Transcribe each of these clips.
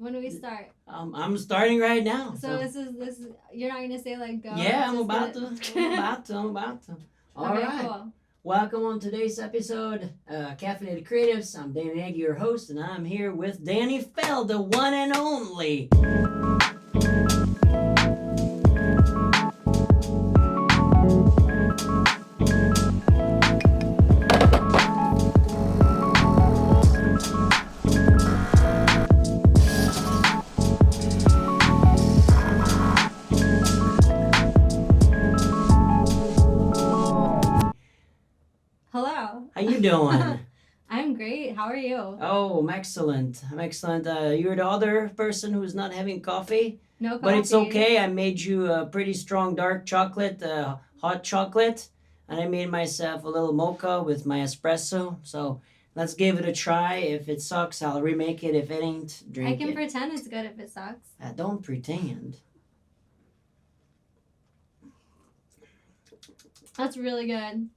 When do we start? I'm starting right now. So this is you're not gonna say like go. Yeah, I'm about to. I'm about to. All okay, right. Cool. Welcome on today's episode, Caffeinated Creatives. I'm Danny Egg, your host, and I'm here with Dani Felt, the one and only. Hello. How you doing? I'm great. How are you? Oh, I'm excellent. I'm excellent. You're the other person who's not having coffee, No coffee. but it's okay. I made you a pretty strong dark chocolate, hot chocolate, and I made myself a little mocha with my espresso. So let's give it a try. If it sucks, I'll remake it. If it ain't, drink it. I can pretend it's good if it sucks. Don't pretend. That's really good.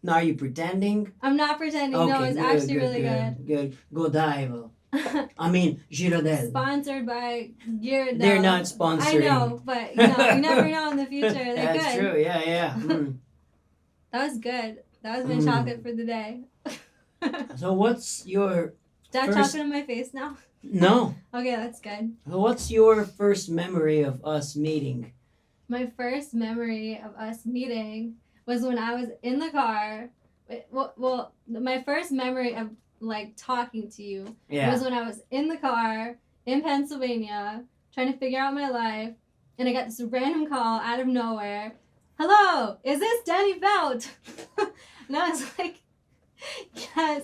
No, are you pretending? I'm not pretending. Okay, No, it's good, actually good, really good. Good. Godiva. I mean, Girardel. Sponsored by Girardel. They're not sponsoring. I know, but you never know in the future. They're That's good. true. Yeah. Mm. That was good. That was my chocolate for the day. So what's your Do I have first... chocolate on my face now? No. Okay, that's good. What's your first memory of us meeting? My first memory of us meeting was when I was in the car. Well, my first memory of like talking to you was when I was in the car in Pennsylvania trying to figure out my life, and I got this random call out of nowhere. Hello, is this Dani Felt? And I was like, yes,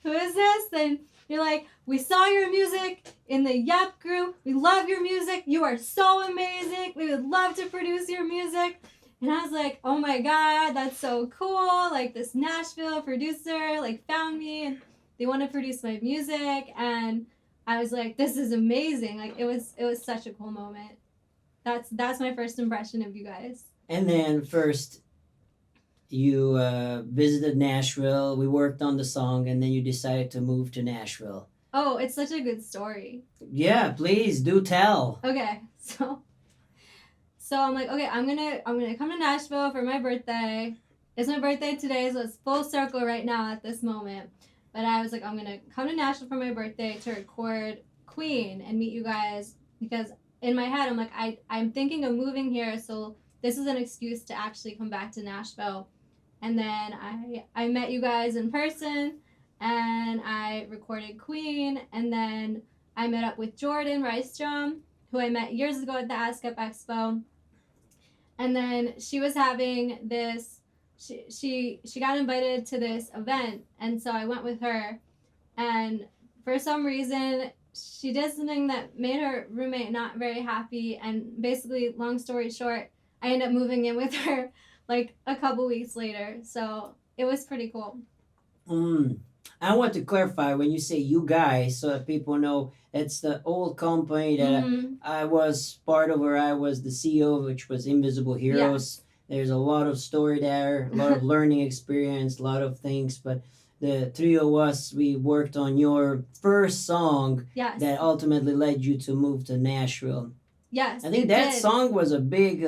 who is this? And you're like, we saw your music in the Yep group. We love your music. You are so amazing. We would love to produce your music. And I was like, oh my God, that's so cool. Like this Nashville producer like found me and they want to produce my music. And I was like, this is amazing. Like it was such a cool moment. That's my first impression of you guys. And then first you visited Nashville. We worked on the song, and then you decided to move to Nashville. Oh, it's such a good story. Yeah, please do tell. Okay, so I'm like, okay, I'm gonna come to Nashville for my birthday. It's my birthday today, so it's full circle right now at this moment. But I was like, I'm gonna come to Nashville for my birthday to record Queen and meet you guys, because in my head I'm like, I'm thinking of moving here, so this is an excuse to actually come back to Nashville. And then I met you guys in person, and I recorded Queen, and then I met up with Jordan Rystrom, who I met years ago at the Ask Up Expo. And then she was having this, she got invited to this event, and so I went with her, and for some reason she did something that made her roommate not very happy, and basically, long story short, I ended up moving in with her like a couple weeks later. So it was pretty cool. I want to clarify when you say you guys, so that people know it's the old company that I was part of, where I was the CEO, which was Invisible Heroes. Yeah. There's a lot of story there, a lot of learning experience, a lot of things. But the three of us, we worked on your first song that ultimately led you to move to Nashville. Yes, I think that song was a big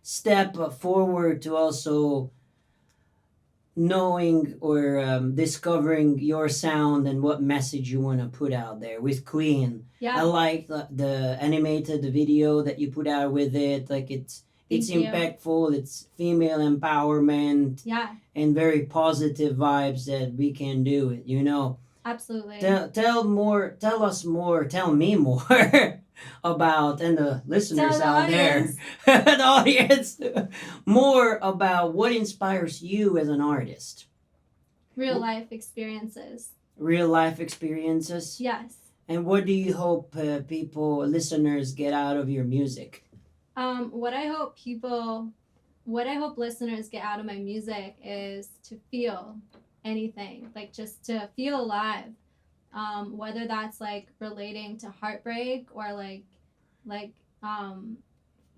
step forward to also knowing or discovering your sound and what message you want to put out there with Queen. Yeah. I like the animated video that you put out with it. Like it's impactful. It's female empowerment. Yeah. And very positive vibes that we can do it. Absolutely. Tell me more about, and the listeners out there, the audience, more about what inspires you as an artist. Real life experiences. Real life experiences? Yes. And what do you hope listeners get out of your music? What I hope listeners get out of my music is to feel anything, like just to feel alive. Whether that's like relating to heartbreak or like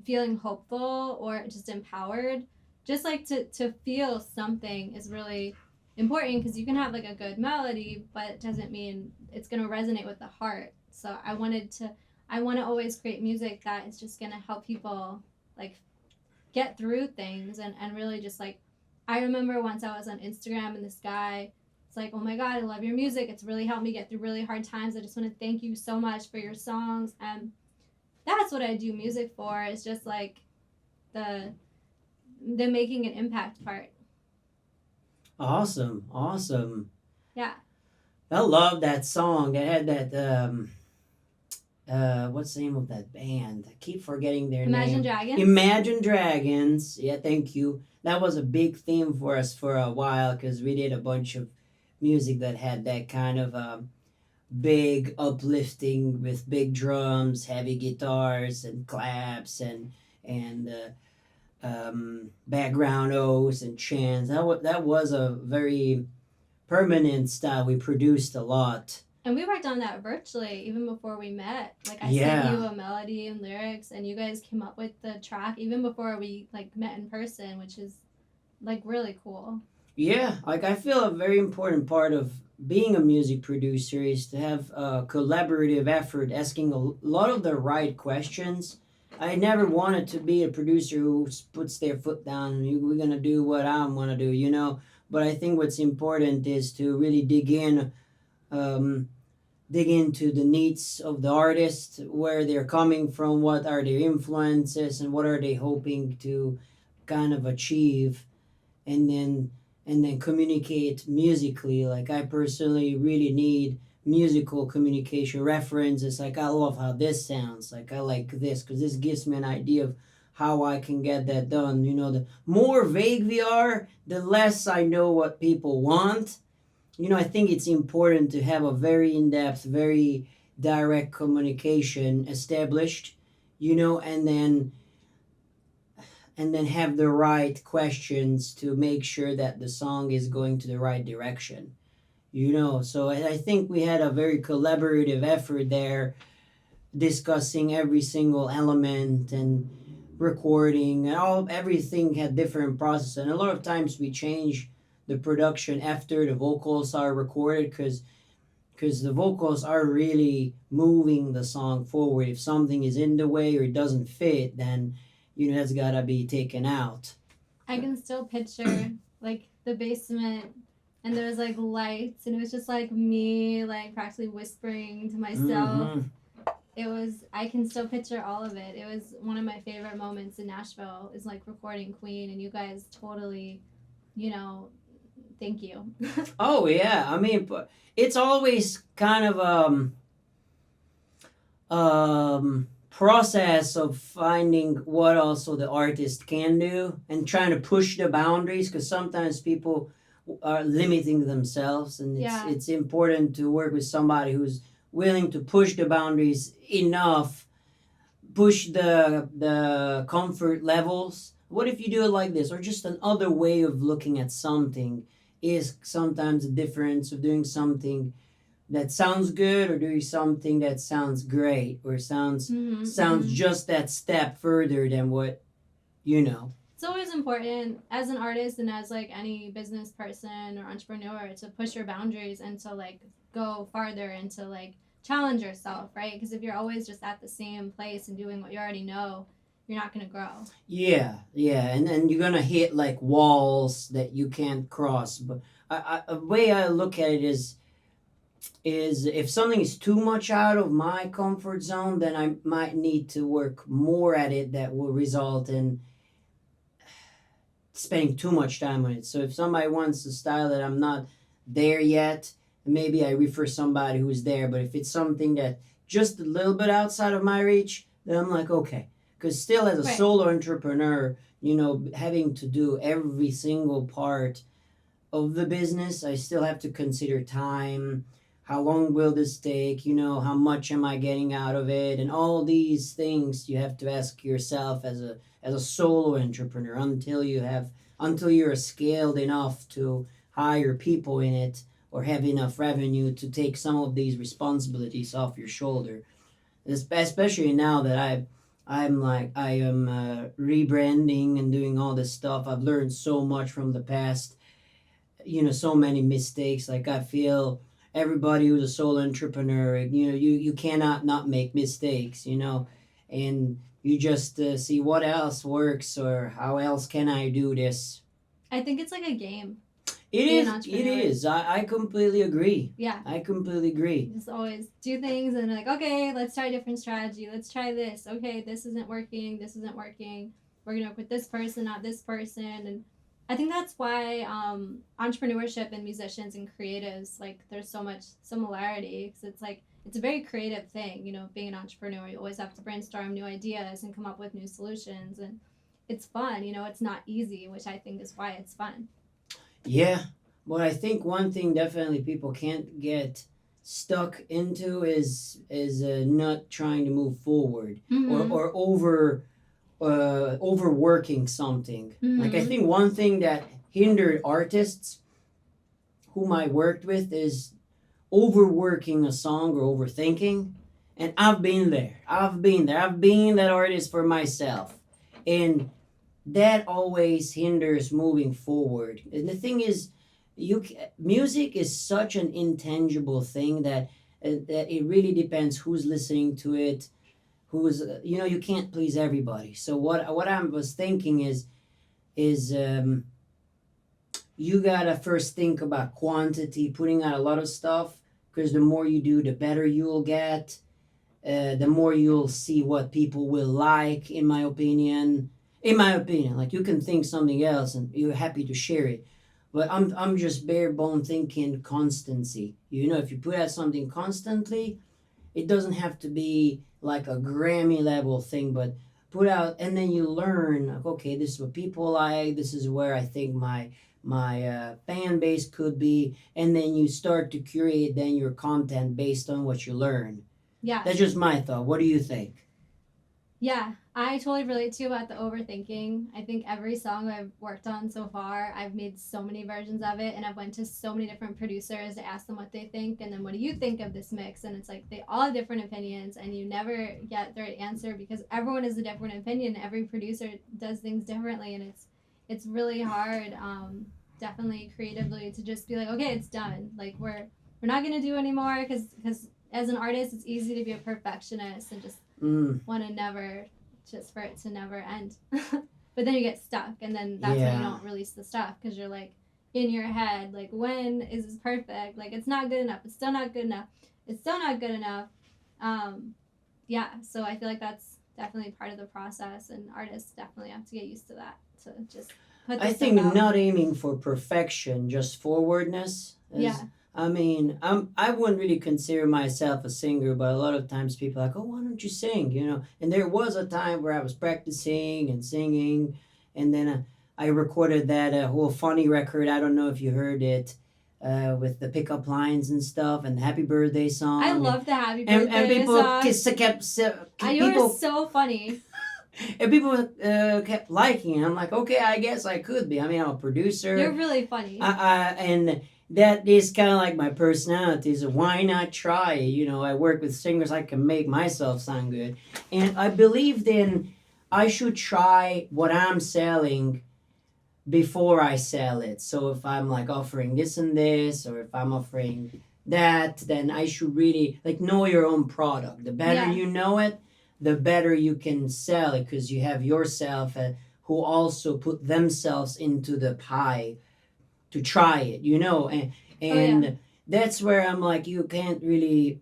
feeling hopeful or just empowered, just like to feel something is really important, because you can have like a good melody, but it doesn't mean it's going to resonate with the heart. So I want to always create music that is just gonna help people like get through things and really just like I remember once I was on Instagram and this guy it's like, oh my god, I love your music. It's really helped me get through really hard times. I just want to thank you so much for your songs. And that's what I do music for. It's just like the making an impact part. Awesome, awesome. Yeah. I love that song. That had that what's the name of that band? I keep forgetting their Imagine name. Dragons. Imagine Dragons. Yeah, thank you. That was a big theme for us for a while because we did a bunch of music that had that kind of big uplifting with big drums, heavy guitars, and claps and background O's and chants. That was a very permanent style. We produced a lot. And we worked on that virtually even before we met. Like I Yeah. sent you a melody and lyrics and you guys came up with the track even before we like met in person, which is like really cool. Yeah, like I feel a very important part of being a music producer is to have a collaborative effort, asking a lot of the right questions. I never wanted to be a producer who puts their foot down and we're gonna do what I want to do, you know. But I think what's important is to really um, dig into the needs of the artist, where they're coming from, what are their influences, and what are they hoping to kind of achieve, and then communicate musically. Like I personally really need musical communication references. Like I love how this sounds. Like I like this because this gives me an idea of how I can get that done. You know, the more vague we are, the less I know what people want. You know, I think it's important to have a very in-depth, very direct communication established, you know, and then have the right questions to make sure that the song is going to the right direction, you know. So I think we had a very collaborative effort there, discussing every single element and recording and everything had different process, and a lot of times we change the production after the vocals are recorded because the vocals are really moving the song forward. If something is in the way or it doesn't fit, then you know that's gotta be taken out. I can still picture like the basement and there was like lights and it was just like me like practically whispering to myself. Mm-hmm. I can still picture all of it. It was one of my favorite moments in Nashville is like recording Queen and you guys totally, you know, thank you. Oh yeah, I mean, but it's always kind of process of finding what also the artist can do and trying to push the boundaries because sometimes people are limiting themselves, and it's important to work with somebody who's willing to push the boundaries enough, push the comfort levels. What if you do it like this, or just another way of looking at something is sometimes the difference of doing something that sounds good or doing something that sounds great or sounds just that step further than what you know. It's always important as an artist and as like any business person or entrepreneur to push your boundaries and to like go farther and to like challenge yourself, right? Because if you're always just at the same place and doing what you already know, you're not going to grow. Yeah, and then you're gonna hit like walls that you can't cross. But a way I look at it is if something is too much out of my comfort zone, then I might need to work more at it. That will result in spending too much time on it. So if somebody wants a style that I'm not there yet, maybe I refer somebody who's there. But if it's something that just a little bit outside of my reach, then I'm like, okay. Because still as a solo entrepreneur, you know, having to do every single part of the business, I still have to consider time. How long will this take? You know, how much am I getting out of it? And all these things you have to ask yourself as a solo entrepreneur until you're scaled enough to hire people in it or have enough revenue to take some of these responsibilities off your shoulder. Especially now that I am rebranding and doing all this stuff. I've learned so much from the past. You know, so many mistakes. Like I feel everybody who's a solo entrepreneur, you cannot not make mistakes, and you just see what else works or how else can I do this. I think it's like a game. It is. I completely agree. Yeah. I completely agree. Just always do things and like, okay, let's try a different strategy. Let's try this. Okay, this isn't working. This isn't working. We're going to work with this person, not this person. And I think that's why entrepreneurship and musicians and creatives, like, there's so much similarity. Because it's like, it's a very creative thing, being an entrepreneur. You always have to brainstorm new ideas and come up with new solutions. And it's fun. It's not easy, which I think is why it's fun. Yeah, but I think one thing definitely people can't get stuck into is not trying to move forward, or overworking something. Like, I think one thing that hindered artists whom I worked with is overworking a song or overthinking. And I've been there. I've been that artist for myself. And that always hinders moving forward. And the thing is, music is such an intangible thing that it really depends who's listening to it, who's you can't please everybody. So what I was thinking is you gotta first think about quantity, putting out a lot of stuff, because the more you do, the better you'll get. The more you'll see what people will like, in my opinion. Like, you can think something else and you're happy to share it. But I'm just bare bone thinking constancy. If you put out something constantly, it doesn't have to be like a Grammy level thing, but put out, and then you learn, like, okay, this is what people like, this is where I think my fan base could be, and then you start to curate then your content based on what you learn. Yeah. That's just my thought. What do you think? Yeah, I totally relate to you about the overthinking. I think every song I've worked on so far, I've made so many versions of it, and I've went to so many different producers to ask them what they think, and then what do you think of this mix? And it's like they all have different opinions, and you never get the right answer because everyone has a different opinion. Every producer does things differently, and it's really hard, definitely creatively, to just be like, okay, it's done. Like, we're not gonna do anymore, because as an artist, it's easy to be a perfectionist and just want to never, just for it to never end. But then you get stuck, and then that's when you don't release the stuff, because you're like in your head, like, when is this perfect? Like, it's not good enough. It's still not good enough. It's still not good enough. So I feel like that's definitely part of the process, and artists definitely have to get used to that, to just put this I think out. not aiming for perfection, just forwardness. I mean, I wouldn't really consider myself a singer, but a lot of times people are like, oh, why don't you sing? And there was a time where I was practicing and singing, and then I recorded that whole funny record. I don't know if you heard it, with the pickup lines and stuff, and the Happy Birthday song. I love the Happy Birthday and people song. You were so funny. And people kept liking it. I'm like, okay, I guess I could be. I mean, I'm a producer. You're really funny. And that is kind of like my personality. So why not try it? I work with singers. I can make myself sound good. And I believe then I should try what I'm selling before I sell it. So if I'm like offering this and this, or if I'm offering that, then I should really like know your own product. The better you know it, the better you can sell it, because you have yourself who also put themselves into the pie to try it, and that's where I'm like, you can't really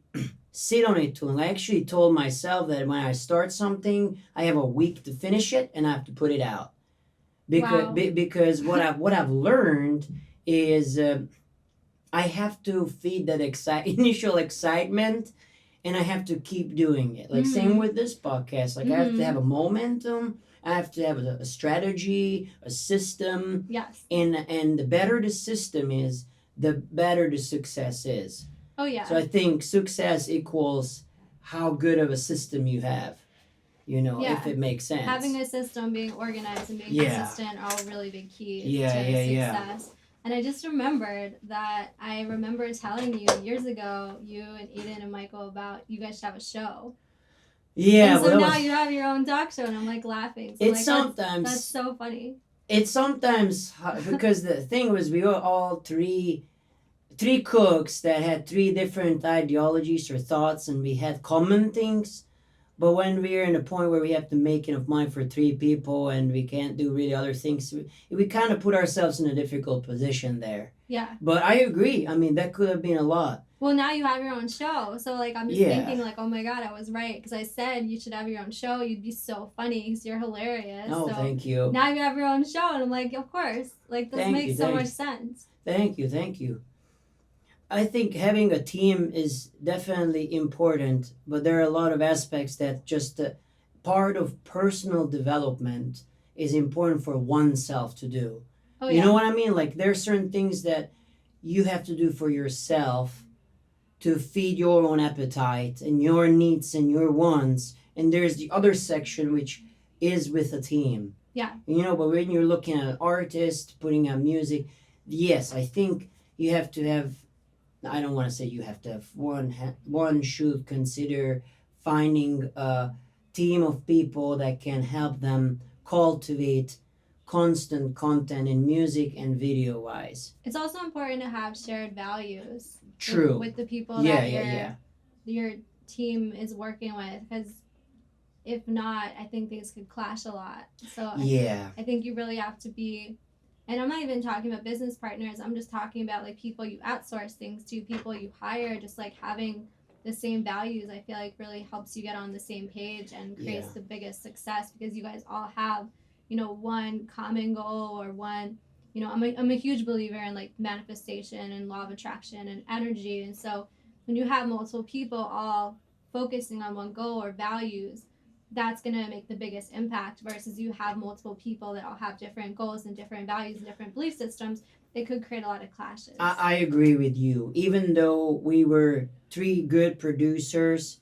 sit on it too long. I actually told myself that when I start something, I have a week to finish it, and I have to put it out, because what I've learned is I have to feed that initial excitement, and I have to keep doing it. Like, same with this podcast. Like, I have to have a momentum. I have to have a strategy, a system. Yes. And the better the system is, the better the success is. Oh, yeah. So I think success equals how good of a system you have, if it makes sense. Having a system, being organized, and being consistent are all really big keys to success. And I just remembered that I remember telling you years ago, you and Eden and Michael, about you guys should have a show. Yeah. And so now you have your own talk show, and I'm like laughing. So it's like, sometimes that's so funny. It's sometimes because the thing was, we were all three three cooks that had three different ideologies or thoughts, and we had common things. But when we're in a point where we have to make enough money for three people and we can't do really other things, we kind of put ourselves in a difficult position there. Yeah. But I agree. I mean, that could have been a lot. Well, now you have your own show. So, like, I'm just thinking, like, oh my God, I was right. Because I said you should have your own show. You'd be so funny because you're hilarious. Oh, so thank you. Now you have your own show. And I'm like, of course. Like, this makes so much sense. Thank you. I think having a team is definitely important, but there are a lot of aspects that just part of personal development is important for oneself to do. Oh, yeah. You know what I mean? Like, there are certain things that you have to do for yourself to feed your own appetite and your needs and your wants. And there's the other section, which is with a team. Yeah. You know, but when you're looking at an artist putting out music, yes, I think you have to have, I don't want to say you have to have, one should consider finding a team of people that can help them cultivate constant content in music and video wise. It's also important to have shared values. True. With the people that your team is working with, because if not, I think things could clash a lot. So I think you really have to be, and I'm not even talking about business partners, I'm just talking about like people you outsource things to, people you hire, just like having the same values, I feel like really helps you get on the same page and creates the biggest success, because you guys all have, you know, one common goal or one, you know, I'm a huge believer in like manifestation and law of attraction and energy. And so when you have multiple people all focusing on one goal or values, that's going to make the biggest impact, versus you have multiple people that all have different goals and different values and different belief systems. It could create a lot of clashes. I agree with you. Even though we were three good producers,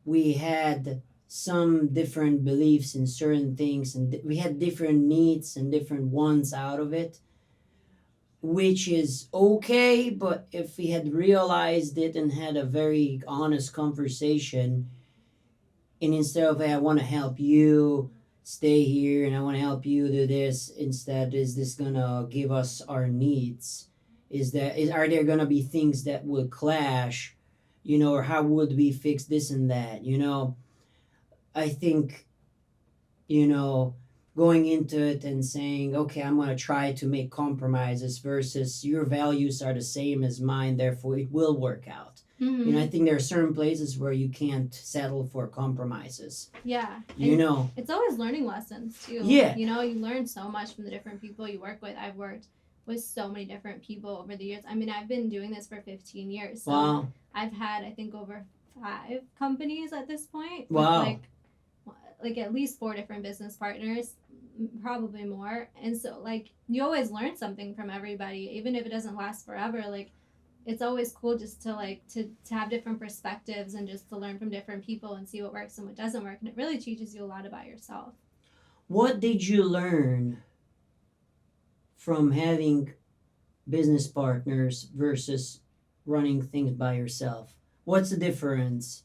we had some different beliefs in certain things, and we had different needs and different wants out of it, which is okay. But if we had realized it and had a very honest conversation, and instead of, hey, I want to help you stay here and I want to help you do this, instead, is this gonna give us our needs? Are there gonna be things that will clash, you know, or how would we fix this and that, you know? I think, you know, going into it and saying, okay, I'm going to try to make compromises versus your values are the same as mine, therefore it will work out. Mm-hmm. You know, I think there are certain places where you can't settle for compromises. Yeah. You know. It's always learning lessons, too. Yeah. You know, you learn so much from the different people you work with. I've worked with so many different people over the years. I mean, I've been doing this for 15 years. So wow. I've had, I think, over 5 companies at this point. Wow. Like at least 4 different business partners, probably more. And so like you always learn something from everybody, even if it doesn't last forever. Like it's always cool just to like to have different perspectives and just to learn from different people and see what works and what doesn't work. And it really teaches you a lot about yourself. What did you learn from having business partners versus running things by yourself? What's the difference?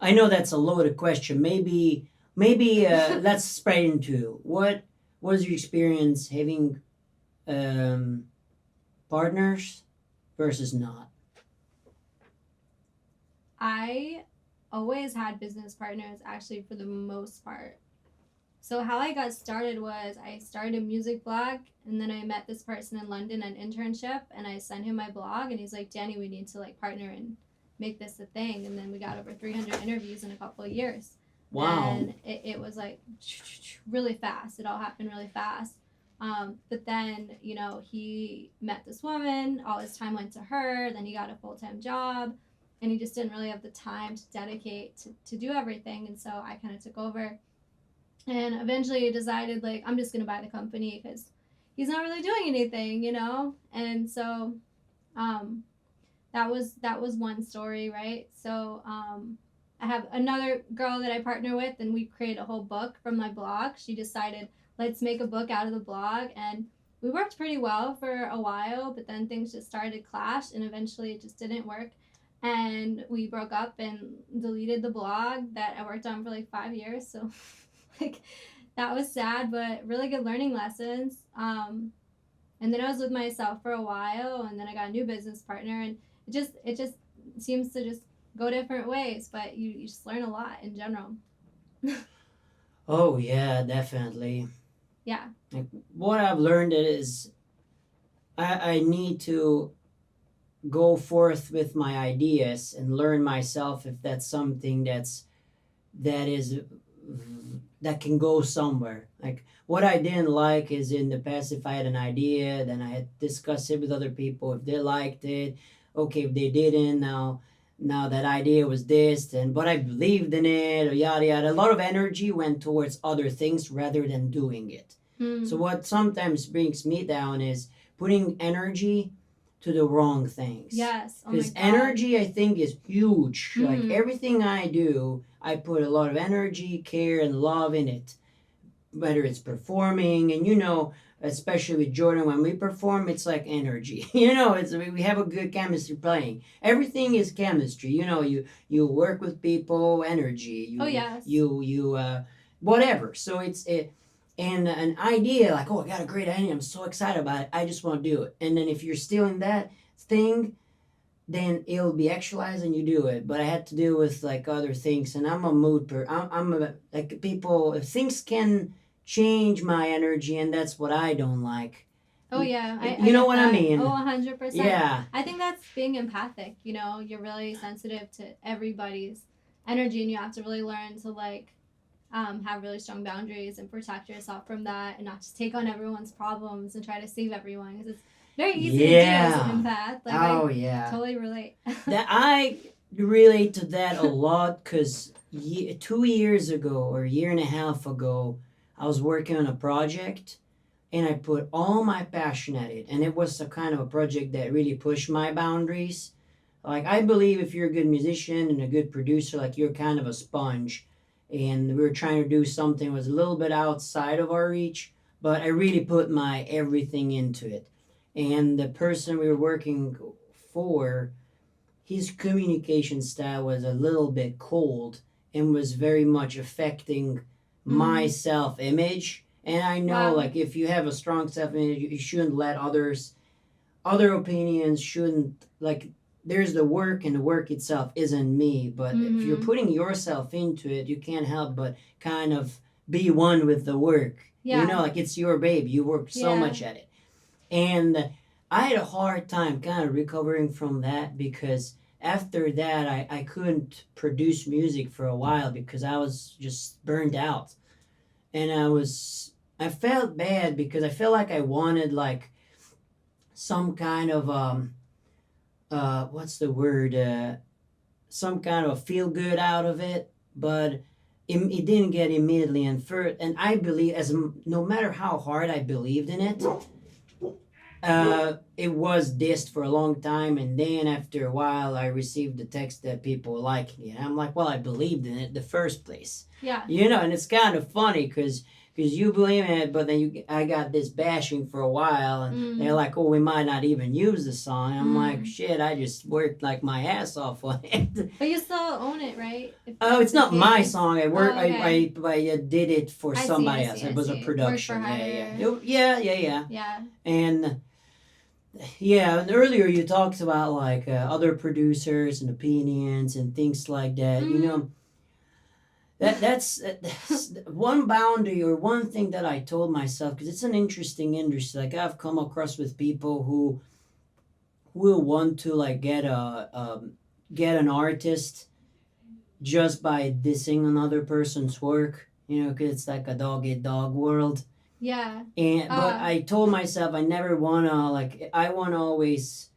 I know that's a loaded question. Maybe let's spread into what was your experience having partners versus not? I always had business partners, actually, for the most part. So how I got started was I started a music blog, and then I met this person in London at an internship, and I sent him my blog, and he's like, Dani, we need to like partner and make this a thing. And then we got over 300 interviews in a couple of years. Wow. And it was like really fast. It all happened really fast. But then, you know, he met this woman, all his time went to her, then he got a full-time job, and he just didn't really have the time to dedicate to do everything. And so I kind of took over, and eventually decided, like, I'm just going to buy the company because he's not really doing anything, you know? And so that was one story, right? So I have another girl that I partner with, and we created a whole book from my blog. She decided, let's make a book out of the blog, and we worked pretty well for a while, but then things just started to clash, and eventually it just didn't work, and we broke up and deleted the blog that I worked on for like 5 years. So like that was sad, but really good learning lessons. And then I was with myself for a while, and then I got a new business partner, and it just seems to just go different ways, but you just learn a lot in general. Oh yeah, definitely. Yeah. Like, what I've learned is I need to go forth with my ideas and learn myself if that's something that is that can go somewhere. Like what I didn't like is in the past, if I had an idea, then I had discussed it with other people. If they liked it, okay. If they didn't, now that idea was this, and but I believed in it, or yada yada. A lot of energy went towards other things rather than doing it. So what sometimes brings me down is putting energy to the wrong things. Yes. Oh my Because God. energy, I think, is huge. Like Mhm. everything I do, I put a lot of energy, care, and love in it. Whether it's performing, and especially with Jordan, when we perform, it's like energy. It's we have a good chemistry playing. Everything is chemistry. You work with people, energy. Oh yes. You whatever. So it's it. And an idea like, oh, I got a great idea. I'm so excited about it. I just want to do it. And then if you're stealing that thing, then it'll be actualized and you do it. But I had to deal with like other things, and I'm a mood per. I'm a, like people. If things can change my energy, and that's what I don't like. Oh yeah, I You know get what that. I mean? Oh, 100%. Yeah. I think that's being empathic. You're really sensitive to everybody's energy, and you have to really learn to have really strong boundaries and protect yourself from that, and not just take on everyone's problems and try to save everyone, because it's very easy to do as an empath. Like, Oh I yeah. totally relate. That I relate to that a lot because 2 years ago or a year and a half ago, I was working on a project and I put all my passion at it, and it was a kind of a project that really pushed my boundaries. Like I believe if you're a good musician and a good producer, like you're kind of a sponge, and we were trying to do something that was a little bit outside of our reach, but I really put my everything into it. And the person we were working for, his communication style was a little bit cold and was very much affecting my self image. And I know, Wow. like, if you have a strong self image, you shouldn't let other opinions shouldn't, like, there's the work, and the work itself isn't me. But if you're putting yourself into it, you can't help but kind of be one with the work. Yeah. Like it's your baby. You work so much at it. And I had a hard time kind of recovering from that because after that, I couldn't produce music for a while because I was just burned out. And I felt bad because I felt like I wanted like some kind of, what's the word? Some kind of feel good out of it, but it didn't get immediately. And I believe, no matter how hard I believed in it, it was dissed for a long time, and then after a while, I received the text that people liked me, and I'm like, well, I believed in it in the first place. Yeah. And it's kind of funny because you believe in it, but then I got this bashing for a while, and they're like, oh, we might not even use the song. I'm like, shit, I just worked like my ass off on it. But you still own it, right? Oh, it's not my song. I work. Oh, okay. I did it for somebody else. It was a production. Work for hire. Yeah. Yeah. And yeah, and earlier you talked about like other producers and opinions and things like that. That's one boundary or one thing that I told myself, because it's an interesting industry. Like I've come across with people who will want to like get an artist just by dissing another person's work. Because it's like a dog eat dog world. Yeah. But I told myself I never wanna, like, I wanna always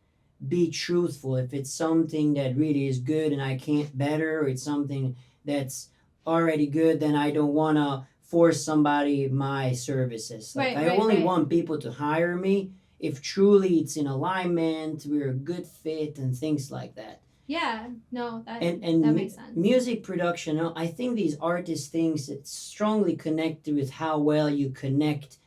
be truthful. If it's something that really is good and I can't better, or it's something that's already good, then I don't wanna force somebody my services. Like I only want people to hire me if truly it's in alignment, we're a good fit, and things like that. Yeah, no, that makes sense. Music production, I think these artist things, it's strongly connected with how well you connect,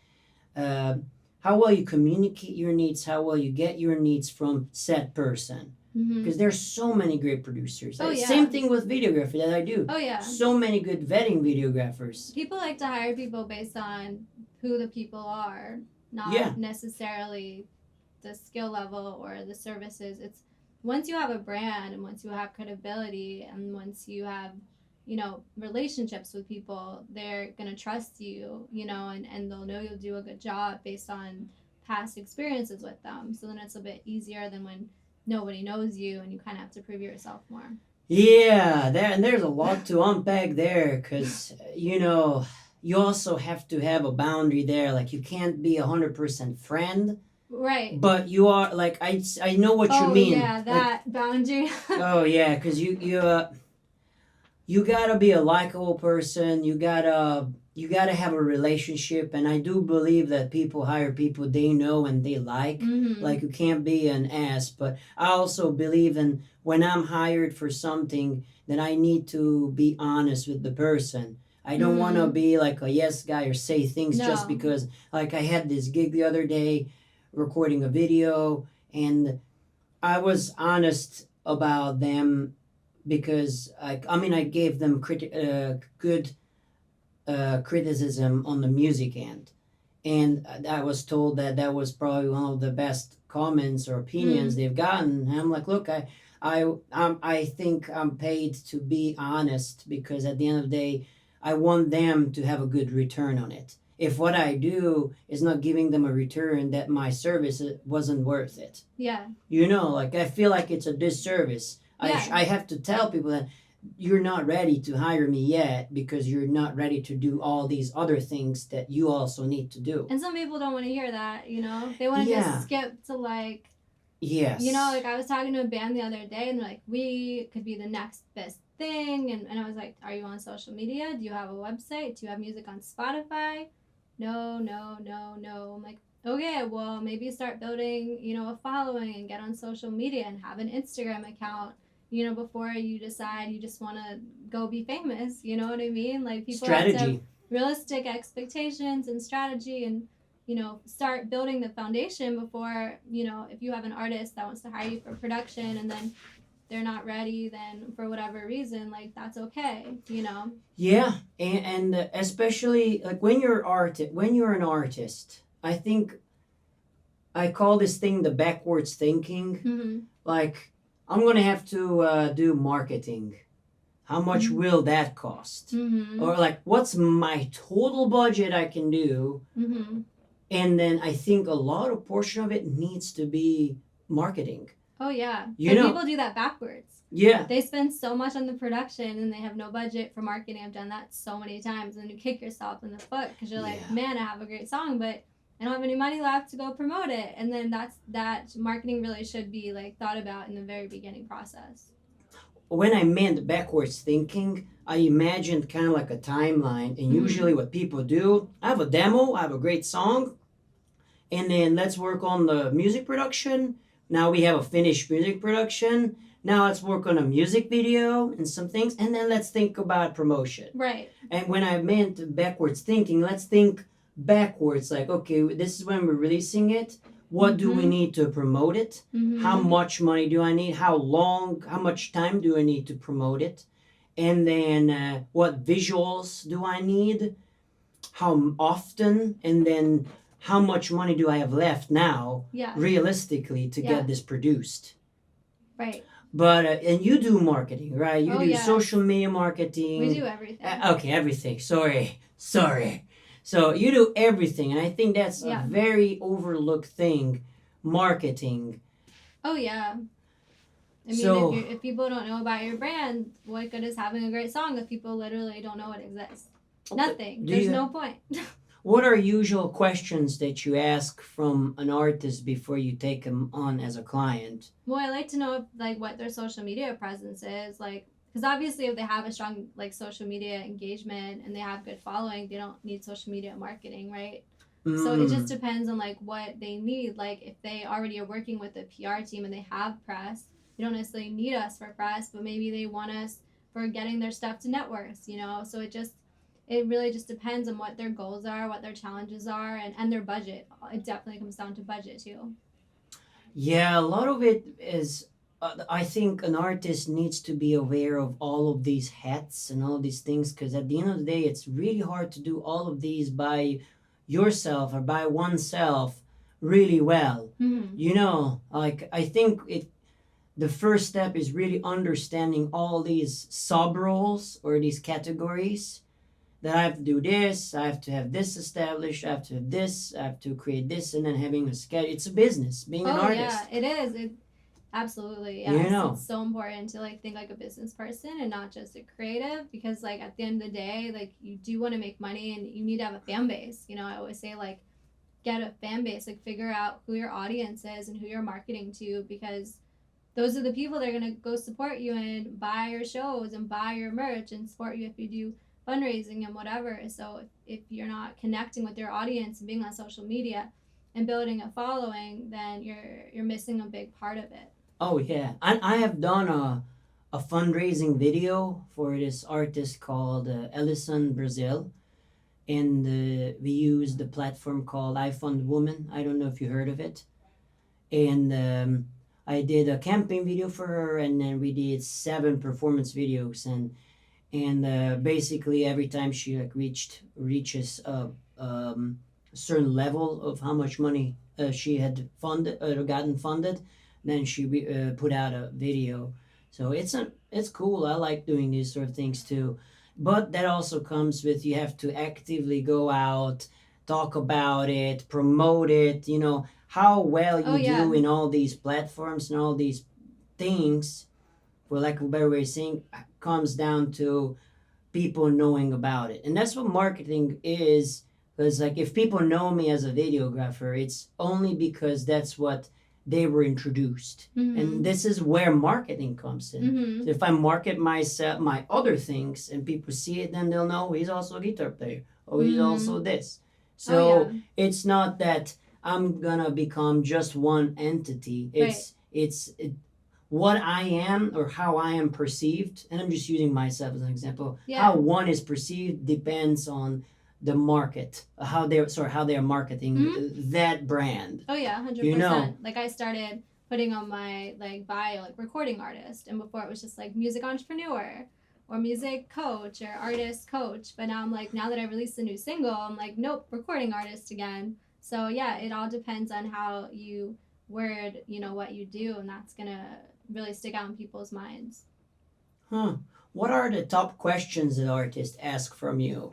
how well you communicate your needs, how well you get your needs from said person. Because there's so many great producers. Oh, yeah. Same thing with videography that I do. Oh, yeah. So many good vetting videographers. People like to hire people based on who the people are. not necessarily the skill level or the services. It's once you have a brand and once you have credibility and once you have, relationships with people, they're going to trust you, and they'll know you'll do a good job based on past experiences with them. So then it's a bit easier than when nobody knows you and you kind of have to prove yourself more. Yeah, and there's a lot to unpack there because, you also have to have a boundary there. Like, you can't be 100% friend. Right. But you are, like, I know what you mean. Oh, yeah, that boundary. Oh, yeah, because you gotta be a likable person. You gotta have a relationship, and I do believe that people hire people they know and they like. Mm-hmm. Like, you can't be an ass. But I also believe in when I'm hired for something, that I need to be honest with the person. I don't want to be like a yes guy or say things just because. Like, I had this gig the other day, recording a video, and I was honest about them because I gave them good criticism on the music end, and I was told that was probably one of the best comments or opinions they've gotten. And I'm like, look, I think I'm paid to be honest because at the end of the day, I want them to have a good return on it. If what I do is not giving them a return, that my service wasn't worth it. Yeah. Like, I feel like it's a disservice. Yeah. I have to tell people that you're not ready to hire me yet because you're not ready to do all these other things that you also need to do. And some people don't want to hear that, They want to just skip to, like... Yes. Like, I was talking to a band the other day, and they're like, we could be the next best thing. And I was like, are you on social media? Do you have a website? Do you have music on Spotify? No. I'm like, okay, well, maybe start building, a following and get on social media and have an Instagram account, before you decide you just want to go be famous. You know what I mean? Like, people have to have realistic expectations and strategy and, start building the foundation before, if you have an artist that wants to hire you for production and then they're not ready, then for whatever reason, like, that's okay, Yeah, and especially like when you're an artist, I think I call this thing the backwards thinking. Mm-hmm. Like, I'm gonna have to do marketing. How much will that cost? Mm-hmm. Or like, what's my total budget I can do? Mm-hmm. And then I think a lot of portion of it needs to be marketing. Oh, yeah. People do that backwards. Yeah. They spend so much on the production and they have no budget for marketing. I've done that so many times. And then you kick yourself in the foot because you're like, man, I have a great song, but I don't have any money left to go promote it. And then that marketing really should be, like, thought about in the very beginning process. When I meant backwards thinking, I imagined kind of like a timeline. And usually what people do, I have a demo, I have a great song, and then let's work on the music production. Now we have a finished music production. Now let's work on a music video and some things, and then let's think about promotion. Right. And when I meant backwards thinking, let's think backwards. Like, okay, this is when we're releasing it. What do we need to promote it? Mm-hmm. How much money do I need? How much time do I need to promote it? And then what visuals do I need? How often? And then how much money do I have left now, realistically, to get this produced? Right. But, and you do marketing, right? You do social media marketing. We do everything. Okay, everything. Sorry. So you do everything, and I think that's a very overlooked thing, marketing. Oh, yeah. I mean, if people don't know about your brand, what good is having a great song if people literally don't know it exists? Nothing. There's no point. What are usual questions that you ask from an artist before you take them on as a client? Well, I like to know what their social media presence is, because obviously if they have a strong social media engagement and they have good following, they don't need social media marketing, right? So it just depends on what they need. Like, if they already are working with a PR team and they have press, they don't necessarily need us for press, but maybe they want us for getting their stuff to networks, So it really just depends on what their goals are, what their challenges are, and their budget. It definitely comes down to budget too. Yeah, a lot of it is, I think an artist needs to be aware of all of these hats and all of these things, because at the end of the day, it's really hard to do all of these by yourself or by oneself really well. You know, like I think the first step is really understanding all these sub roles or these categories, that I have to do this, I have to have this established, I have to have this, I have to create this, and then having a schedule. It's a business, being an artist. Yeah, it is. Absolutely, yes. You know. It's so important to like think like a business person and not just a creative, because like at the end of the day, like you do want to make money and you need to have a fan base. You know, I always say like get a fan base, like figure out who your audience is and who you're marketing to, because those are the people that are gonna go support you and buy your shows and buy your merch and support you if you do fundraising and whatever. So if you're not connecting with your audience and being on social media and building a following, then you're missing a big part of it. Oh yeah, I have done a fundraising video for this artist called Ellison Brazil, and we used the platform called I Fund Woman. I don't know if you heard of it. And I did a campaign video for her, and then we did 7 performance videos, and basically every time she like reaches a certain level of how much money she had funded or gotten funded, then she put out a video. So it's cool. I like doing these sort of things too, but that also comes with, you have to actively go out, talk about it, promote it. You know how well you do in all these platforms and all these things, for lack of a better way of saying, comes down to people knowing about it. And that's what marketing is. Because like if people know me as a videographer, it's only because that's what they were introduced. And this is where marketing comes in. So if I market myself, my other things, and people see it, then they'll know he's also a guitar player. Oh, he's also this. So it's not that I'm gonna become just one entity. It's what I am or how I am perceived, and I'm just using myself as an example. How one is perceived depends on the market, how they're marketing that brand. Oh yeah, 100%. You know? Like I started putting on my like bio like recording artist, and before it was just like music entrepreneur or music coach or artist coach, but now I'm like, now that I released a new single, I'm like, nope, recording artist again. So yeah, it all depends on how you word, you know, what you do, and that's gonna really stick out in people's minds. What are the top questions that artists ask from you?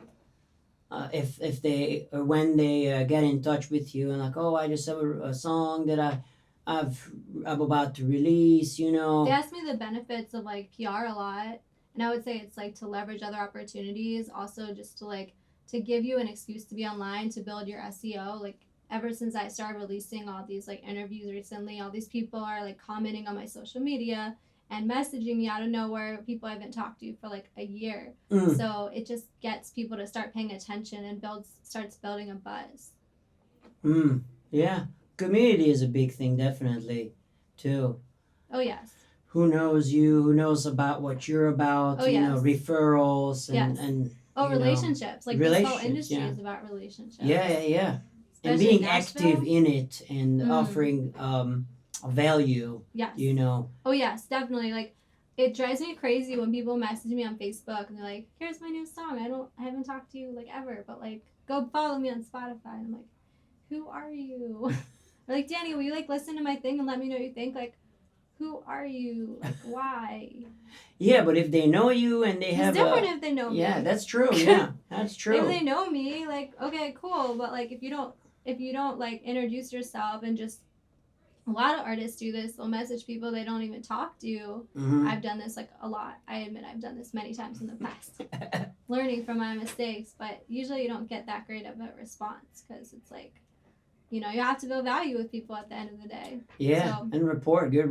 If they, or when they get in touch with you and like, oh, I just have a song that I'm about to release, you know. They ask me the benefits of like PR a lot, and I would say it's like to leverage other opportunities, also just to like to give you an excuse to be online, to build your SEO. Like ever since I started releasing all these like interviews recently, all these people are like commenting on my social media and messaging me out of nowhere, people I haven't talked to for like a year. So it just gets people to start paying attention and starts building a buzz. Yeah. Community is a big thing, definitely, too. Oh, yes. Who knows you, who knows about what you're about, you know, referrals and relationships. Like this whole industry is about relationships. Yeah. Especially and being active in it and offering value. Yes. You know. Oh yes, definitely. Like it drives me crazy when people message me on Facebook and they're like, "Here's my new song. I haven't talked to you like ever, but like go follow me on Spotify." And I'm like, "Who are you?" Or like, "Dani, will you like listen to my thing and let me know what you think?" Like, who are you? Like, why? Yeah, but if they know you and they have it's different if they know me. Yeah, that's true. Yeah, that's true. If they know me, like, okay, cool. But like, if you don't like introduce yourself and just a lot of artists do this. They'll message people they don't even talk to. I've done this like a lot. I admit I've done this many times in the past. Learning from my mistakes, but usually you don't get that great of a response because it's like, you know, you have to build value with people at the end of the day. Yeah, so, and good rapport. Good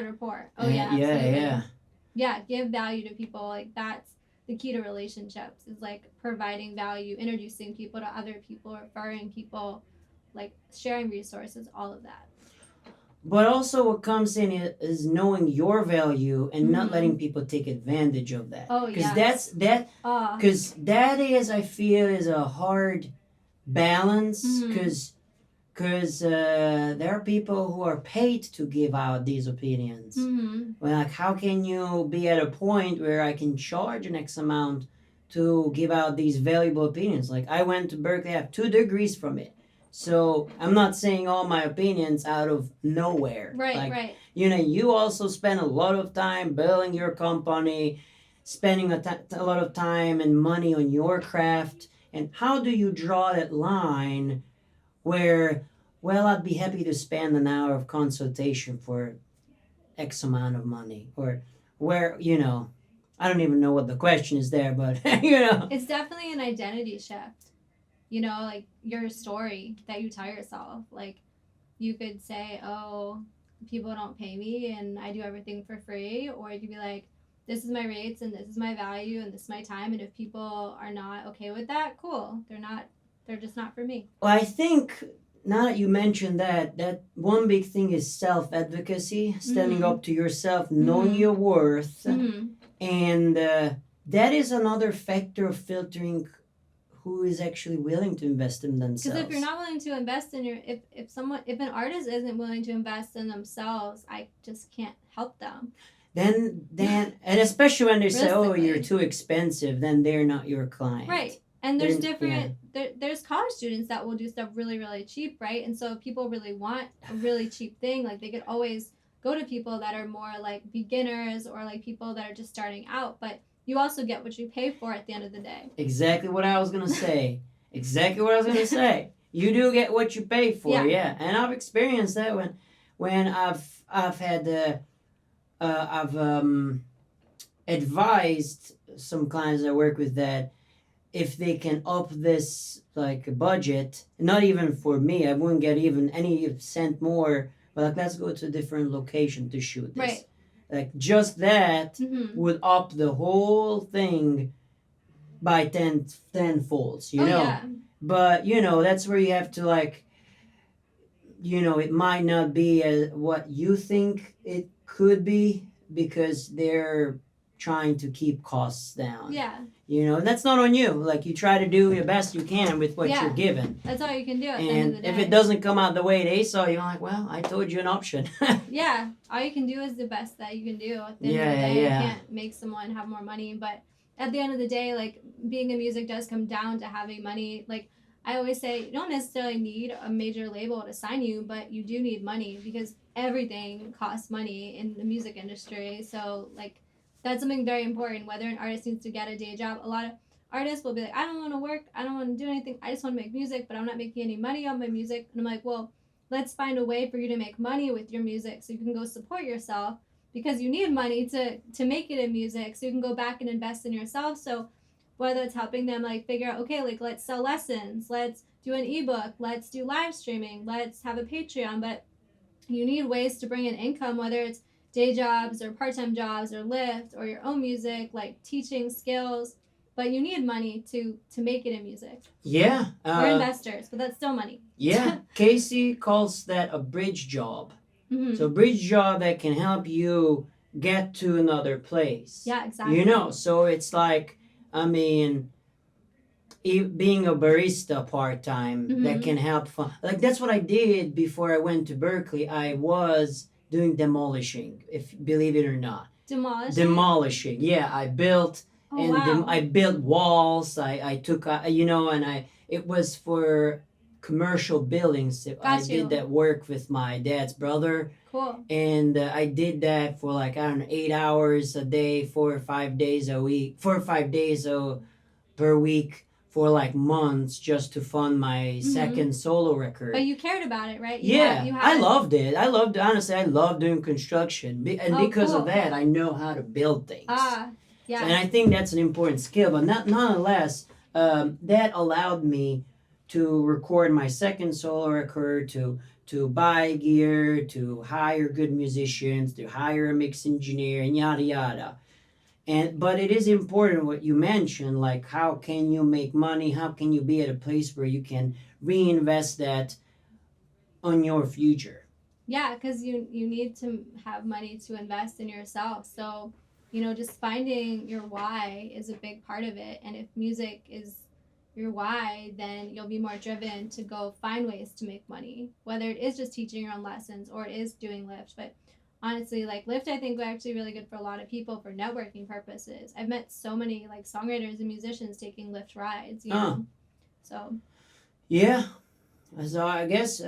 rapport. Oh yeah, absolutely. Yeah, give value to people. Like that's the key to relationships is like providing value, introducing people to other people, referring people, like sharing resources, all of that. But also what comes in is knowing your value and not letting people take advantage of that. Oh, yeah. Because that is, I feel, is a hard balance because there are people who are paid to give out these opinions. Well, like, how can you be at a point where I can charge an X amount to give out these valuable opinions. Like I went to Berkeley, I have 2 degrees from it. So I'm not saying all my opinions out of nowhere. Right, like, right. You also spend a lot of time building your company, spending a lot of time and money on your craft. And how do you draw that line where, well, I'd be happy to spend an hour of consultation for X amount of money? Or where, I don't even know what the question is there, but, It's definitely an identity shift. Like your story that you tell yourself. Like you could say, oh, people don't pay me and I do everything for free. Or you could be like, this is my rates and this is my value and this is my time. And if people are not okay with that, cool. They're just not for me. Well, I think now that you mentioned that one big thing is self-advocacy, standing up to yourself, knowing your worth. Mm-hmm. And that is another factor of filtering who is actually willing to invest in themselves. Because if you're not willing to invest in if an artist isn't willing to invest in themselves, I just can't help them. Then and especially when they say, oh, you're too expensive, then they're not your client. Right. And there's there's college students that will do stuff really, really cheap, right? And so if people really want a really cheap thing, like they could always go to people that are more like beginners or like people that are just starting out, but you also get what you pay for at the end of the day. Exactly what I was going to say. You do get what you pay for, yeah. And I've experienced that when I've had I've advised some clients I work with that if they can up this like budget, not even for me, I wouldn't get even any cent more, but like let's go to a different location to shoot this. Right. Like just that would up the whole thing by 10 folds, you know. Yeah. But that's where you have to like, it might not be what you think it could be because they're trying to keep costs down. Yeah. And that's not on you. Like you try to do your best you can with what you're given. That's all you can do at the end of the day. If it doesn't come out the way they saw, you're like, well, I told you an option. Yeah. All you can do is the best that you can do at the end of the day. You can't make someone have more money, but at the end of the day, like being in music does come down to having money. Like I always say, you don't necessarily need a major label to sign you, but you do need money because everything costs money in the music industry. So like that's something very important, whether an artist needs to get a day job. A lot of artists will be like, I don't want to work. I don't want to do anything. I just want to make music, but I'm not making any money on my music. And I'm like, well, let's find a way for you to make money with your music so you can go support yourself because you need money to make it in music so you can go back and invest in yourself. So whether it's helping them like figure out, okay, like let's sell lessons, let's do an ebook, let's do live streaming, let's have a Patreon, but you need ways to bring in income, whether it's day jobs or part-time jobs or Lyft or your own music, like teaching skills, but you need money to make it in music. Yeah. We're investors, but that's still money. Yeah. Casey calls that a bridge job. Mm-hmm. So a bridge job that can help you get to another place. Yeah, exactly. So it's like, I mean, being a barista part-time, that can help. Like that's what I did before I went to Berkeley. I was doing demolishing, if believe it or not. Demolishing. Yeah, I built I built walls. I took it was for commercial buildings. I did that work with my dad's brother. Cool. And I did that for like 8 hours a day, 4 or 5 days a week, 4 or 5 days per week. For like months just to fund my second solo record. But you cared about it, right? I loved it. Honestly, I love doing construction. And because of that, I know how to build things. Yeah. And I think that's an important skill. But nonetheless, that allowed me to record my second solo record, to buy gear, to hire good musicians, to hire a mix engineer, and yada yada. But it is important what you mentioned, like how can you make money? How can you be at a place where you can reinvest that on your future? Yeah, because you need to have money to invest in yourself. So, just finding your why is a big part of it. And if music is your why, then you'll be more driven to go find ways to make money, whether it is just teaching your own lessons or it is doing Lyft. But honestly, like Lyft, I think, are actually really good for a lot of people for networking purposes. I've met so many like songwriters and musicians taking Lyft rides, you know. So. Yeah. So I guess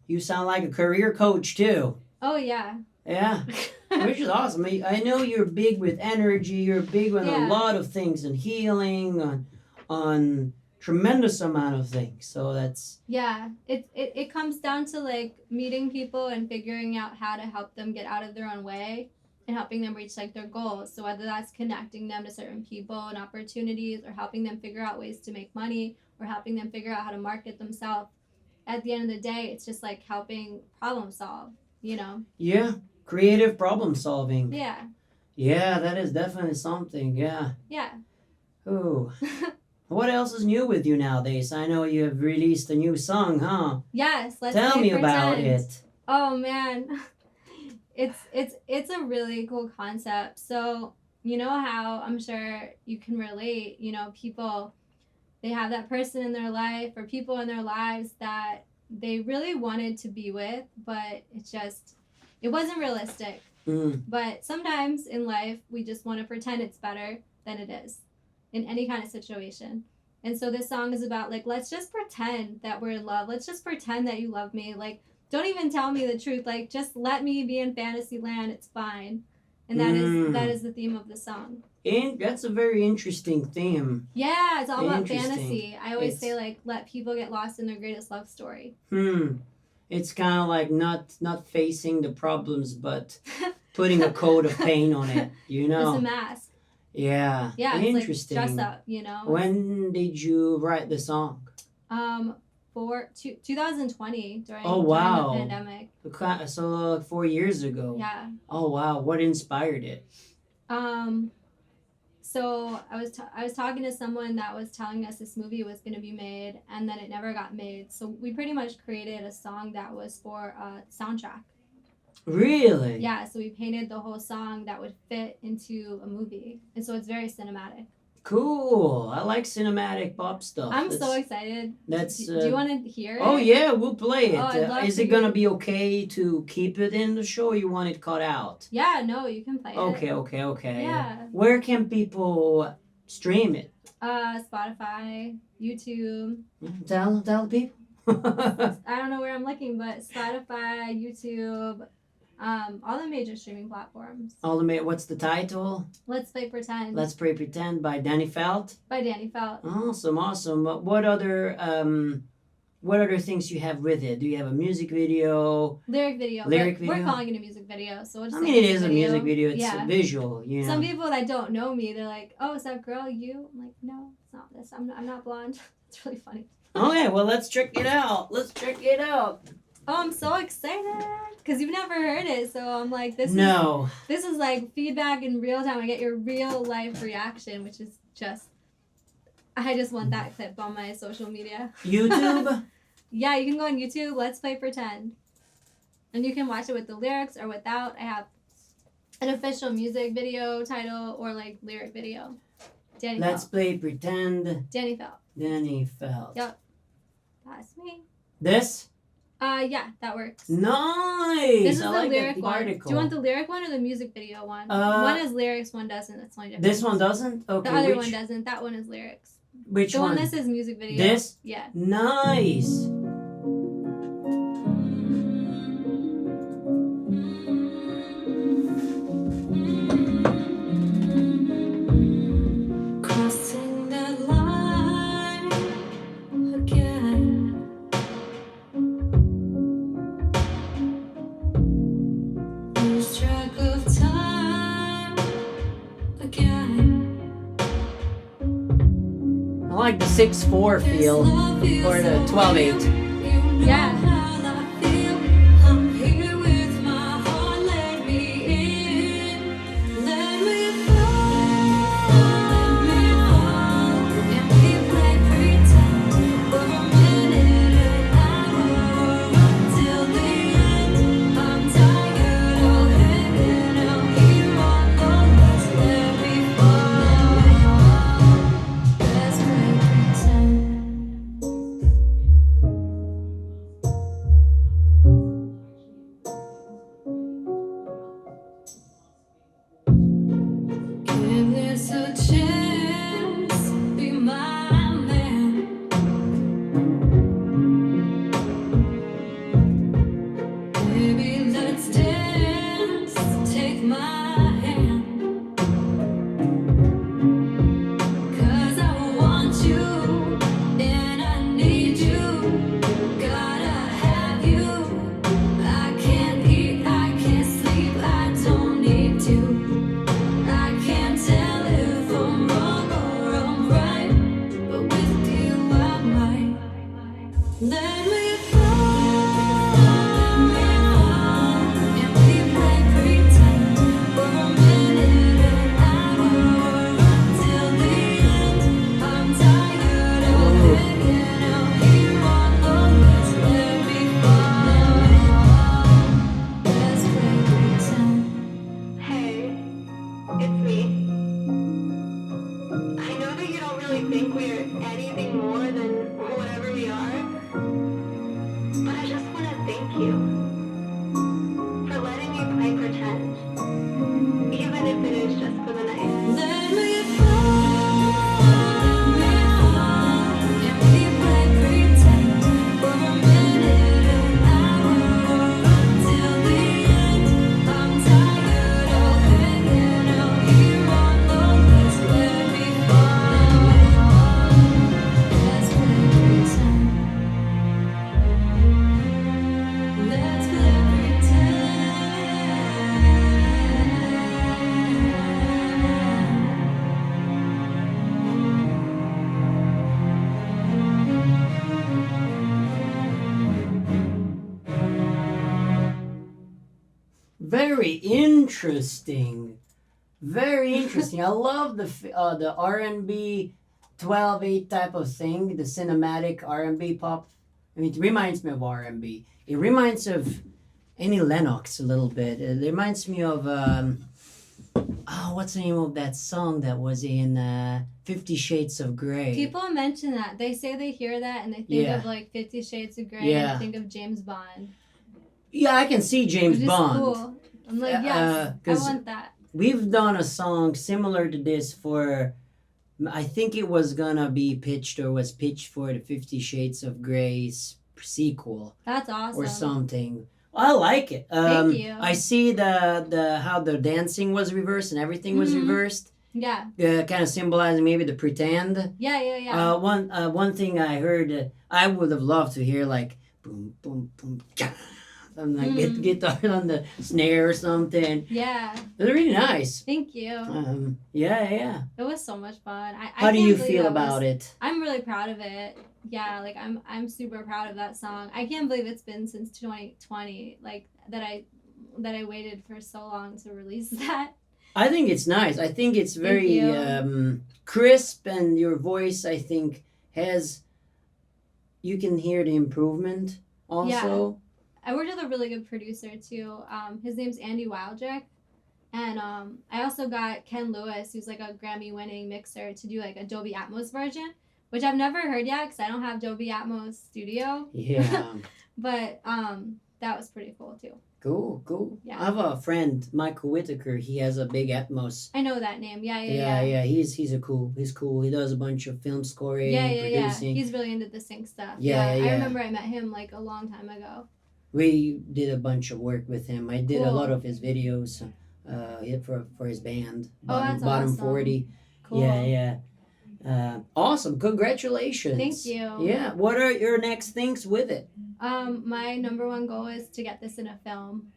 you sound like a career coach too. Oh yeah. Yeah. Which is awesome. I know you're big with energy. You're big on a lot of things and healing, on tremendous amount of things. So that's it comes down to like meeting people and figuring out how to help them get out of their own way and helping them reach like their goals. So whether that's connecting them to certain people and opportunities, or helping them figure out ways to make money, or helping them figure out how to market themselves, at the end of the day, it's just like helping problem solve, you know. Yeah. Creative problem solving. Yeah. Yeah, that is definitely something. Yeah. Yeah. Ooh. What else is new with you nowadays? I know you have released a new song, huh? Yes. Tell me about it. Oh man, it's a really cool concept. So you know how I'm sure you can relate. You know, people, they have that person in their life or people in their lives that they really wanted to be with, but it wasn't realistic. But sometimes in life, we just want to pretend it's better than it is in any kind of situation. And so this song is about, like, let's just pretend that we're in love. Let's just pretend that you love me. Like, don't even tell me the truth. Like, just let me be in fantasy land. It's fine. And that is the theme of the song. And that's a very interesting theme. Yeah, it's all about fantasy. I always say, like, let people get lost in their greatest love story. It's kind of like not facing the problems, but putting a coat of paint on it, you know? It's a mask. Yeah. Yeah, interesting. It's like dress up, you know? When did you write the song? For 2020 during the pandemic. So 4 years ago. Yeah. Oh wow! What inspired it? So I was talking to someone that was telling us this movie was going to be made, and then it never got made. So we pretty much created a song that was for a soundtrack. Really? Yeah. So we painted the whole song that would fit into a movie, and so it's very cinematic. Cool. I like cinematic pop stuff. I'm so excited. Do you want to hear it? Oh yeah, we'll play it. Oh, is it gonna be okay to keep it in the show, or you want it cut out? Yeah, no, you can play it. Okay. Yeah. Where can people stream it? Spotify, YouTube. Tell the people. I don't know where I'm looking, but Spotify, YouTube, all the major streaming platforms. What's the title? Let's Play Pretend. Let's Play Pretend by Dani Felt. By Dani Felt. Awesome. What other things you have with it? Do you have a music video? Lyric video. We're calling it a music video, so we'll just it is a music video. It's a visual, you know. Some people that don't know me, they're like, "Oh, is that girl you?" I'm like, "No, it's not this. I'm not blonde." It's really funny. Okay, well, let's check it out. Oh, I'm so excited because you've never heard it, so I'm like, this is like feedback in real time. I get your real life reaction, which is I just want that clip on my social media. YouTube? Yeah, you can go on YouTube, Let's Play Pretend. And you can watch it with the lyrics or without. I have an official music video title or like lyric video. Let's Play Pretend. Dani Felt. Dani Felt. Yep. That's me. This? Yeah, that works. Nice. This is the lyric one. article. Do you want the lyric one or the music video one? One has lyrics, one doesn't. That's the only difference. This one doesn't? Okay. The other one doesn't. That one is lyrics. Which one? The one that says music video. This? Yeah. Nice. Crossing that line again. Lose track of time again. I like the 6/4 feel or the 12/8. Yeah. we're anything more than whatever we are. But I just want to thank you for letting me play pretend, even if it is just for the night. Let me fall, and we play pretend for a minute, an hour, until the end. I'm tired of hanging out here on the list. Let me fall, let's play pretend. Let's play pretend. Very interesting. Very interesting. I love the R&B 12/8 type of thing, the cinematic R&B pop. I mean, it reminds me of R&B. It reminds of Annie Lennox a little bit. It reminds me of what's the name of that song that was in 50 Shades of Grey? People mention that. They say they hear that and they think Yeah. of like 50 Shades of Grey Yeah. and think of James Bond. Yeah, I can see James Which is Bond. cool. I'm like, yes, I 'cause want that. We've done a song similar to this for, I think it was gonna be pitched or was pitched for the 50 Shades of Grey's sequel That's awesome. or something. I like it. Thank you. I see the how the dancing was reversed and everything was Mhm. reversed. Yeah. Kind of symbolizing maybe the pretend. Yeah. One thing I heard, I would have loved to hear like boom boom boom. Ka, and like guitar on the snare or something. Yeah. It was really nice. Thank you. Yeah. It was so much fun. How do you feel about it? I'm really proud of it. Yeah, like I'm super proud of that song. I can't believe it's been since 2020, like that I waited for so long to release that. I think it's nice. I think it's very you. crisp, and your voice, I think, has. You can hear the improvement also. I worked with a really good producer too. His name's Andy Wildrick. And I also got Ken Lewis, who's like a Grammy-winning mixer, to do like a Dolby Atmos version, which I've never heard yet because I don't have Dolby Atmos Studio. Yeah. But that was pretty cool too. Cool. Yeah. I have a friend, Michael Whitaker. He has a big Atmos. I know that name. Yeah. He's cool. He's cool. He does a bunch of film scoring, producing. He's really into the sync stuff. Yeah. I remember I met him like a long time ago. We did a bunch of work with him. I did a Cool. lot of his videos for his band. That's Bottom awesome. 40. Cool. Yeah. Awesome. Congratulations. Thank you. Yeah. What are your next things with it? My number one goal is to get this in a film.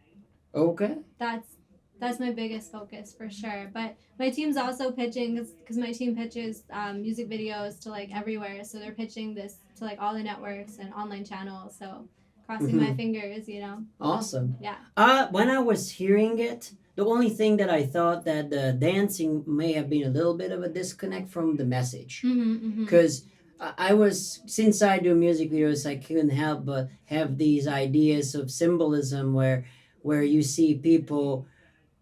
Okay. That's my biggest focus for sure. But my team's also pitching because my team pitches music videos to like everywhere. So they're pitching this to like all the networks and online channels. So crossing my fingers, you know. Awesome. Yeah. When I was hearing it, the only thing that I thought that the dancing may have been a little bit of a disconnect from the message. Because I was, since I do music videos, I couldn't help but have these ideas of symbolism where you see people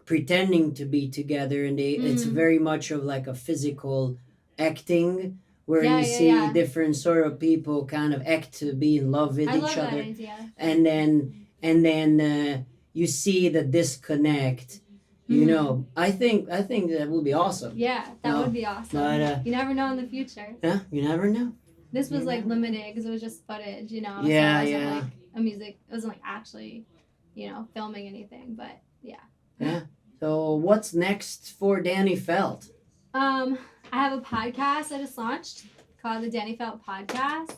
pretending to be together, and it's very much of like a physical acting where you see different sort of people kind of act to be in love with each other. That idea. And then you see the disconnect. You know, I think that would be awesome. Yeah, that would be awesome. But, you never know in the future. Yeah, you never know. This was like limited because it was just footage, you know. Yeah, so it wasn't like a music. It wasn't like actually, you know, filming anything. But yeah. Yeah. So what's next for Dani Felt? I have a podcast I just launched called the Dani Felt Podcast.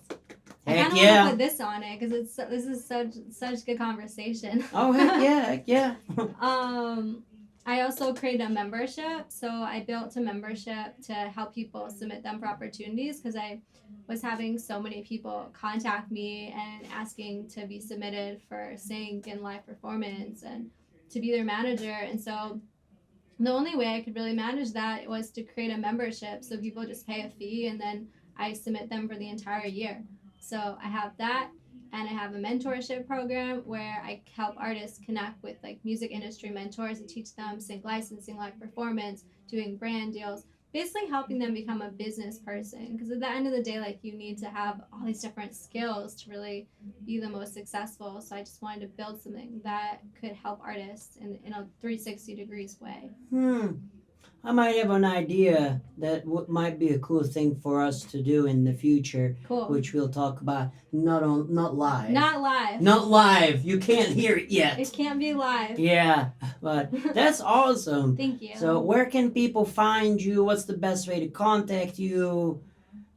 I kind of want to put this on it because this is such good conversation. Oh heck yeah. I also created a membership. So I built a membership to help people submit them for opportunities because I was having so many people contact me and asking to be submitted for sync and live performance and to be their manager. And so the only way I could really manage that was to create a membership. So people just pay a fee and then I submit them for the entire year. So I have that. And I have a mentorship program where I help artists connect with like music industry mentors to teach them sync licensing, live performance, doing brand deals, basically helping them become a business person. Because at the end of the day, like, you need to have all these different skills to really be the most successful. So I just wanted to build something that could help artists in a 360 degrees way. I might have an idea that might be a cool thing for us to do in the future, Cool. which we'll talk about not live. Not live. Not live. You can't hear it yet. It can't be live. Yeah, but that's awesome. Thank you. So where can people find you? What's the best way to contact you?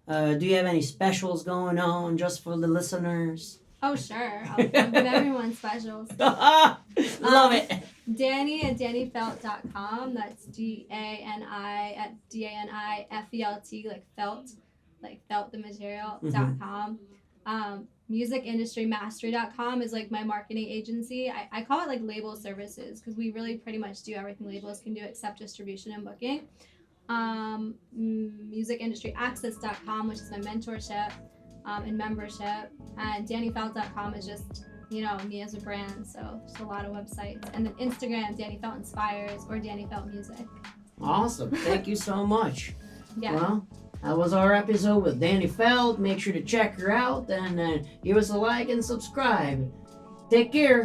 Do you have any specials going on just for the listeners? Oh, sure. I'll give everyone specials. Love it. Dani at DaniFelt.com. That's DANIFELT, like felt the material.com. Musicindustrymastery.com is like my marketing agency. I call it like label services because we really pretty much do everything labels can do except distribution and booking. MusicindustryAccess.com, which is my mentorship and membership. And DaniFelt.com is just, me as a brand. So just a lot of websites. And then Instagram, Dani Felt Inspires or Dani Felt Music. Awesome. Thank you so much. Yeah. Well, that was our episode with Dani Felt. Make sure to check her out and give us a like and subscribe. Take care.